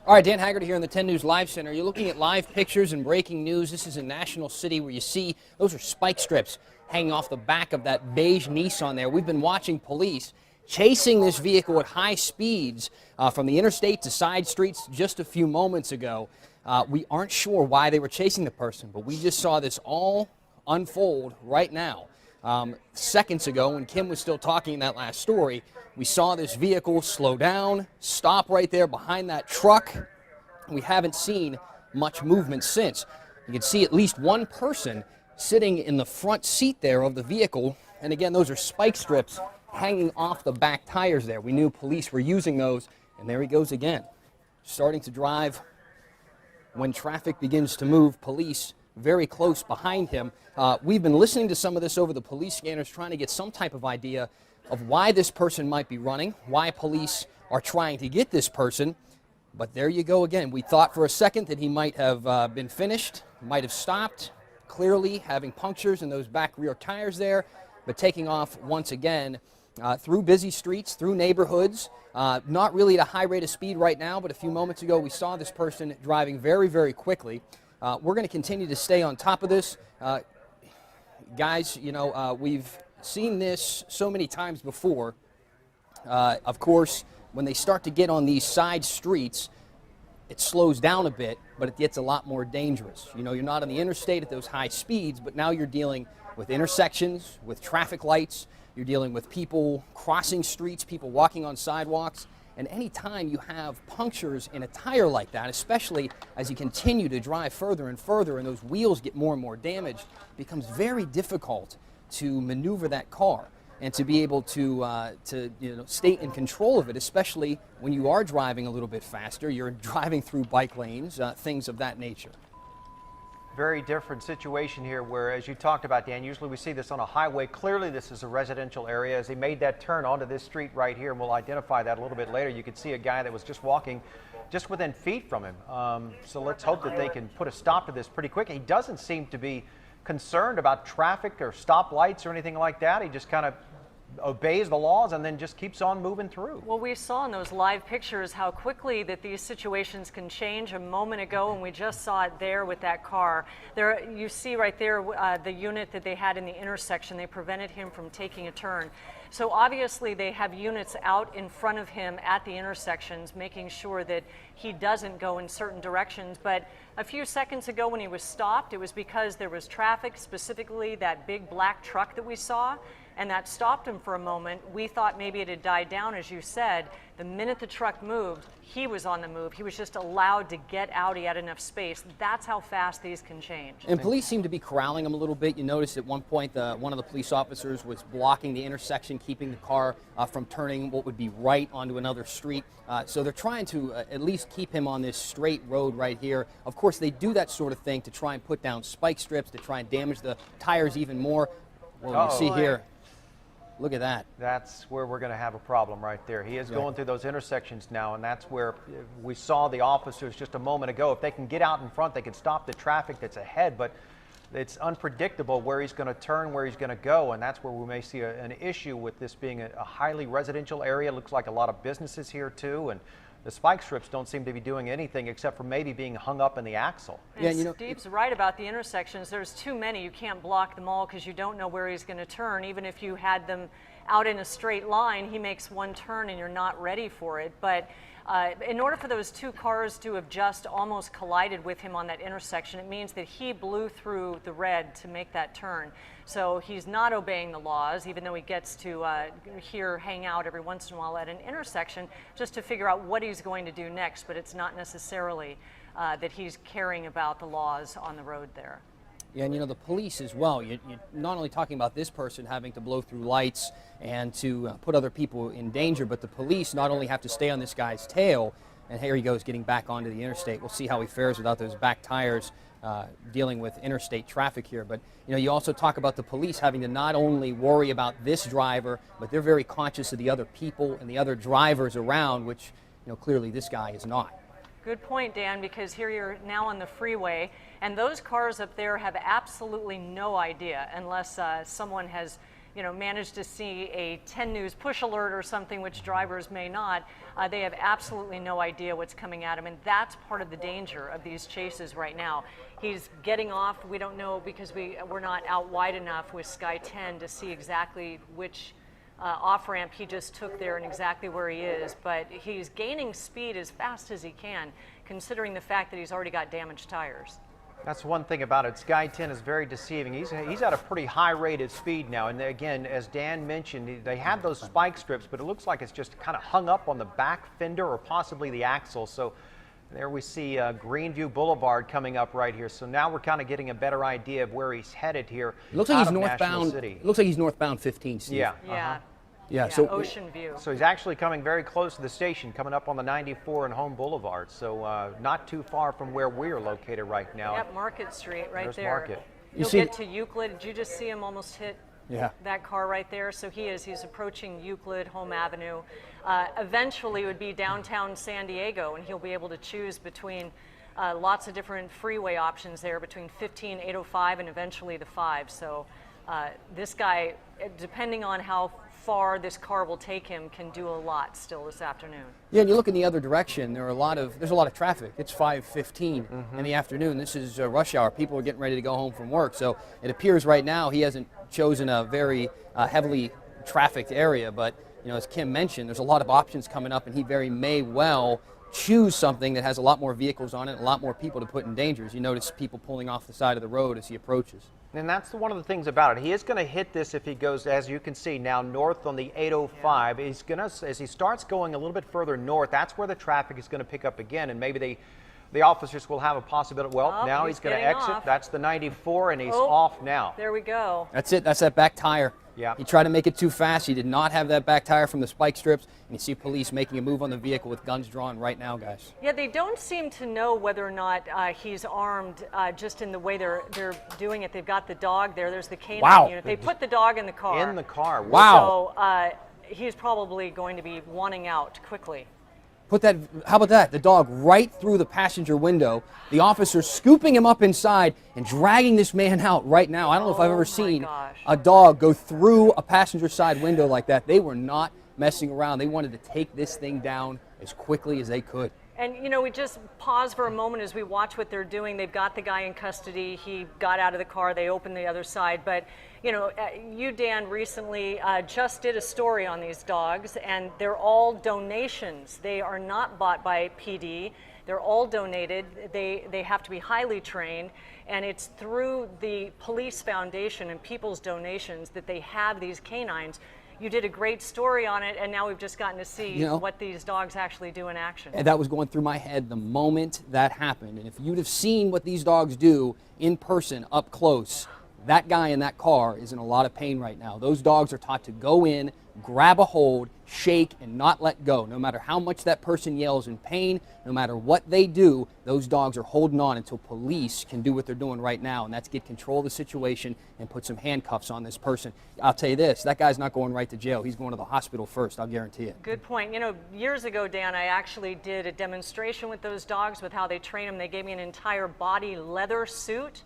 All right, Dan Haggerty here in the 10 News Live Center. You're looking at live pictures and breaking news. This is in National City where you see those are spike strips hanging off the back of that beige Nissan there. We've been watching police chasing this vehicle at high speeds from the interstate to side streets just a few moments ago. We aren't sure why they were chasing the person, but we just saw this all unfold right now. Seconds ago, when Kim was still talking in that last story, we saw this vehicle slow down, stop right there behind that truck. We haven't seen much movement since. You can see at least one person sitting in the front seat there of the vehicle. And again, those are spike strips hanging off the back tires there. We knew police were using those, and there he goes again, starting to drive. When traffic begins to move, police very close behind him. We've been listening to some of this over the police scanners, trying to get some type of idea of why this person might be running, why police are trying to get this person. But there you go again. We thought for a second that he might have been finished, might have stopped, clearly having punctures in those back rear tires there, but taking off once again through busy streets, through neighborhoods, not really at a high rate of speed right now, but a few moments ago we saw this person driving very, very quickly. We're going to continue to stay on top of this. Guys, you know, we've seen this so many times before. Of course, when they start to get on these side streets, it slows down a bit, but it gets a lot more dangerous. You know, you're not on the interstate at those high speeds, but now you're dealing with intersections, with traffic lights. You're dealing with people crossing streets, people walking on sidewalks. And any time you have punctures in a tire like that, especially as you continue to drive further and further and those wheels get more and more damaged, it becomes very difficult to maneuver that car and to be able to stay in control of it, especially when you are driving a little bit faster. You're driving through bike lanes, things of that nature. Very different situation here where, as you talked about, Dan, usually we see this on a highway. Clearly this is a residential area. As he made that turn onto this street right here, and we'll identify that a little bit later, you could see a guy that was just walking just within feet from him. So let's hope that they can put a stop to this pretty quick. He doesn't seem to be concerned about traffic or stoplights or anything like that. He just kind of obeys the laws and then just keeps on moving through. Well, we saw in those live pictures how quickly that these situations can change a moment ago, and we just saw it there with that car. There, you see right there the unit that they had in the intersection. They prevented him from taking a turn. So obviously they have units out in front of him at the intersections, making sure that he doesn't go in certain directions. But a few seconds ago when he was stopped, it was because there was traffic, specifically that big black truck that we saw, and that stopped him for a moment. We thought maybe it had died down, as you said. The minute the truck moved, he was on the move. He was just allowed to get out. He had enough space. That's how fast these can change. And police seem to be corralling him a little bit. You noticed at one point one of the police officers was blocking the intersection, keeping the car from turning what would be right onto another street. So they're trying to at least keep him on this straight road right here. Of course, they do that sort of thing to try and put down spike strips, to try and damage the tires even more. Well, you see here. Look at that. That's where we're going to have a problem right there. He is going through those intersections now, and that's where we saw the officers just a moment ago. If they can get out in front, they can stop the traffic that's ahead, but it's unpredictable where he's going to turn, where he's going to go, and that's where we may see an issue with this being a highly residential area. Looks like a lot of businesses here too, and the spike strips don't seem to be doing anything except for maybe being hung up in the axle. And you know, Steve's right about the intersections. There's too many. You can't block them all because you don't know where he's going to turn. Even if you had them out in a straight line, he makes one turn and you're not ready for it. But in order for those two cars to have just almost collided with him on that intersection, it means that he blew through the red to make that turn. So he's not obeying the laws, even though he gets to hang out every once in a while at an intersection just to figure out what he's going to do next. But it's not necessarily that he's caring about the laws on the road there. Yeah, and you know, the police as well. You're not only talking about this person having to blow through lights and to put other people in danger, but the police not only have to stay on this guy's tail, and here he goes getting back onto the interstate. We'll see how he fares without those back tires dealing with interstate traffic here. But you know, you also talk about the police having to not only worry about this driver, but they're very conscious of the other people and the other drivers around, which, you know, clearly this guy is not. Good point, Dan, because here you're now on the freeway, and those cars up there have absolutely no idea, unless someone has manage to see a 10 News push alert or something, which drivers may not, they have absolutely no idea what's coming at them. And that's part of the danger of these chases right now. He's getting off. We don't know because we're not out wide enough with Sky 10 to see exactly which off-ramp he just took there and exactly where he is. But he's gaining speed as fast as he can, considering the fact that he's already got damaged tires. That's one thing about it. Sky 10 is very deceiving. He's at a pretty high rate of speed now. And again, as Dan mentioned, they had those spike strips, but it looks like it's just kind of hung up on the back fender or possibly the axle. So there we see Greenview Boulevard coming up right here. So now we're kind of getting a better idea of where he's headed here. It looks like he's northbound. City. It looks like he's northbound 15, Steve. Yeah. Yeah. Yeah, so Ocean View. So he's actually coming very close to the station, coming up on the 94 and Home Boulevard. So not too far from where we're located right now. Yep, Market Street right There's there. Market. He'll see- get to Euclid. Did you just see him almost hit that car right there? So he's approaching Euclid, Home Avenue. Eventually it would be downtown San Diego, and he'll be able to choose between lots of different freeway options there between 15, 805, and eventually the 5. So this guy, depending on how far this car will take him, can do a lot still this afternoon. Yeah, and you look in the other direction, there's a lot of traffic. It's 5:15 in the afternoon. This is rush hour. People are getting ready to go home from work. So it appears right now he hasn't chosen a very heavily trafficked area, but as Kim mentioned, there's a lot of options coming up, and he very may well choose something that has a lot more vehicles on it, a lot more people to put in danger. As you notice people pulling off the side of the road as he approaches. And that's one of the things about it. He is going to hit this if he goes, as you can see now, north on the 805. He's going to, as he starts going a little bit further north, that's where the traffic is going to pick up again, and maybe the officers will have a possibility. Well, now he's going to exit. Off. That's the 94, and he's off now. There we go. That's it. That's that back tire. Yeah. He tried to make it too fast. He did not have that back tire from the spike strips. And you see police making a move on the vehicle with guns drawn right now, guys. Yeah, they don't seem to know whether or not he's armed just in the way they're doing it. They've got the dog there. There's the canine unit. They put the dog in the car. In the car. Wow. So he's probably going to be wanting out quickly. How about that? The dog right through the passenger window. The officer scooping him up inside and dragging this man out right now. I don't know if I've ever seen a dog go through a passenger side window like that. They were not messing around. They wanted to take this thing down as quickly as they could. And, we just pause for a moment as we watch what they're doing. They've got the guy in custody. He got out of the car. They opened the other side. But, you, Dan, recently just did a story on these dogs, and they're all donations. They are not bought by PD. They're all donated. They have to be highly trained. And it's through the police foundation and people's donations that they have these canines. You did a great story on it, and now we've just gotten to see what these dogs actually do in action. And that was going through my head the moment that happened. And if you'd have seen what these dogs do in person, up close, that guy in that car is in a lot of pain right now. Those dogs are taught to go in, grab a hold, shake, and not let go. No matter how much that person yells in pain, no matter what they do, those dogs are holding on until police can do what they're doing right now, and that's get control of the situation and put some handcuffs on this person. I'll tell you this, that guy's not going right to jail. He's going to the hospital first, I'll guarantee it. Good point. Years ago, Dan, I actually did a demonstration with those dogs with how they train them. They gave me an entire body leather suit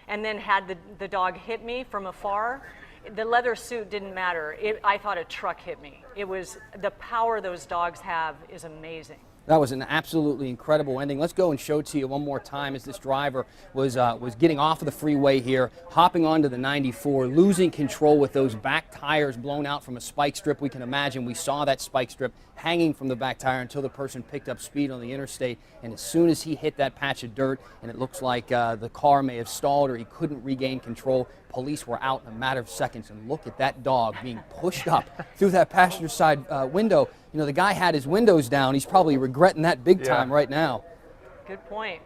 and then had the dog hit me from afar. The leather suit didn't matter. I thought a truck hit me. It was the power those dogs have is amazing. That was an absolutely incredible ending. Let's go and show it to you one more time as this driver was getting off of the freeway here, hopping onto the 94, losing control with those back tires blown out from a spike strip. We can imagine we saw that spike strip hanging from the back tire until the person picked up speed on the interstate. And as soon as he hit that patch of dirt, and it looks like the car may have stalled or he couldn't regain control, police were out in a matter of seconds. And look at that dog being pushed up through that passenger side window. The guy had his windows down. He's probably regretting that big time right now. Good point.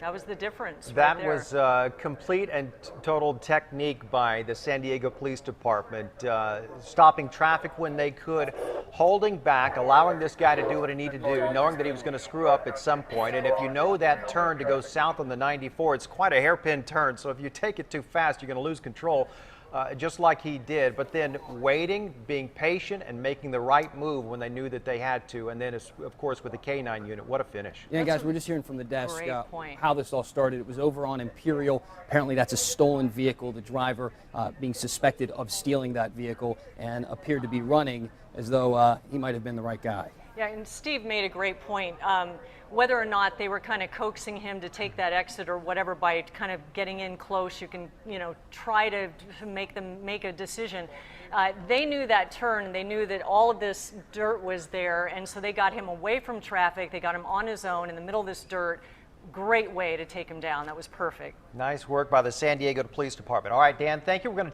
That was the difference. That right there. was complete and total technique by the San Diego Police Department, stopping traffic when they could, holding back, allowing this guy to do what he needed to do, knowing that he was going to screw up at some point. And if you know that turn to go south on the 94, it's quite a hairpin turn. So if you take it too fast, you're going to lose control. just like he did, but then waiting, being patient, and making the right move when they knew that they had to. And then, of course, with the K9 unit, what a finish. Yeah, guys, we're just hearing from the desk great point. how this all started. It was over on Imperial. Apparently, that's a stolen vehicle. The driver being suspected of stealing that vehicle and appeared to be running as though he might have been the right guy. Yeah, and Steve made a great point. Whether or not they were kind of coaxing him to take that exit or whatever by kind of getting in close, you can, try to make them make a decision. They knew that turn. They knew that all of this dirt was there, and so they got him away from traffic. They got him on his own in the middle of this dirt. Great way to take him down. That was perfect. Nice work by the San Diego Police Department. All right, Dan, thank you. We're going to